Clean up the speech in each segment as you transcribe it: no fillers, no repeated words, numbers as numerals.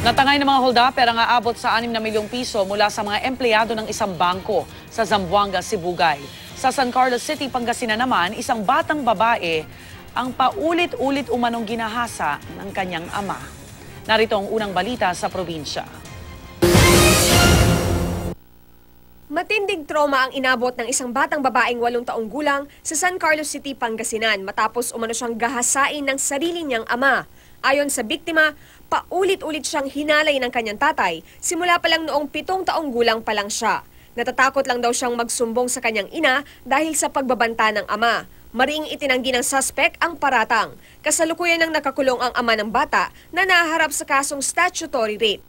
Natangay ng mga hold-upper ang aabot sa 6 na milyong piso mula sa mga empleyado ng isang bangko sa Zamboanga, Sibugay. Sa San Carlos City, Pangasinan naman, isang batang babae ang paulit-ulit umanong ginahasa ng kanyang ama. Narito ang unang balita sa probinsya. Matinding trauma ang inabot ng isang batang babaeng 8 taong gulang sa San Carlos City, Pangasinan matapos umano siyang gahasain ng sarili niyang ama. Ayon sa biktima, paulit-ulit siyang hinalay ng kanyang tatay simula pa lang noong 7 taong gulang pa lang siya. Natatakot lang daw siyang magsumbong sa kanyang ina dahil sa pagbabanta ng ama. Maring itinanggi ng suspect ang paratang. Kasalukuyan nang nakakulong ang ama ng bata na nahaharap sa kasong statutory rape.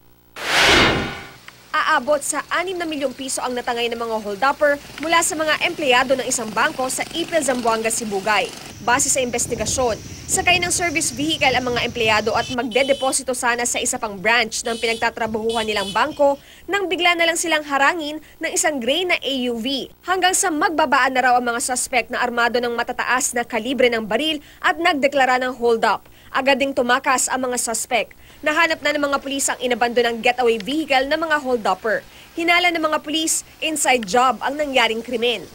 Aabot sa 6 na milyong piso ang natangay ng mga hold-upper mula sa mga empleyado ng isang bangko sa Ipil, Zamboanga, Sibugay. Base sa investigasyon, sakay ng service vehicle ang mga empleyado at magdedeposito sana sa isa pang branch ng pinagtatrabahuhan nilang bangko nang bigla na lang silang harangin ng isang gray na AUV. Hanggang sa magbabaan na raw ang mga suspect na armado ng matataas na kalibre ng baril at nagdeklara ng hold-up. Agad ding tumakas ang mga suspect. Nahanap na ng mga pulis ang inabando ng getaway vehicle ng mga hold-upper. Hinala ng mga pulis, inside job ang nangyaring krimen.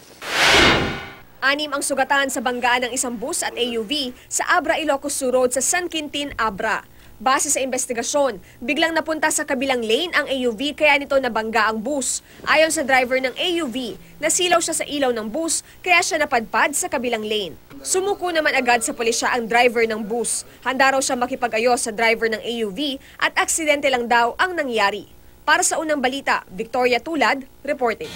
6 ang sugatan sa banggaan ng isang bus at AUV sa Abra, Ilocos Sur Road sa San Quintin, Abra. Base sa investigasyon, biglang napunta sa kabilang lane ang AUV kaya nito nabangga ang bus. Ayon sa driver ng AUV, nasilaw siya sa ilaw ng bus kaya siya napadpad sa kabilang lane. Sumuko naman agad sa pulisya ang driver ng bus. Handa raw siya makipag-ayos sa driver ng AUV at aksidente lang daw ang nangyari. Para sa unang balita, Victoria Tulad, reporting.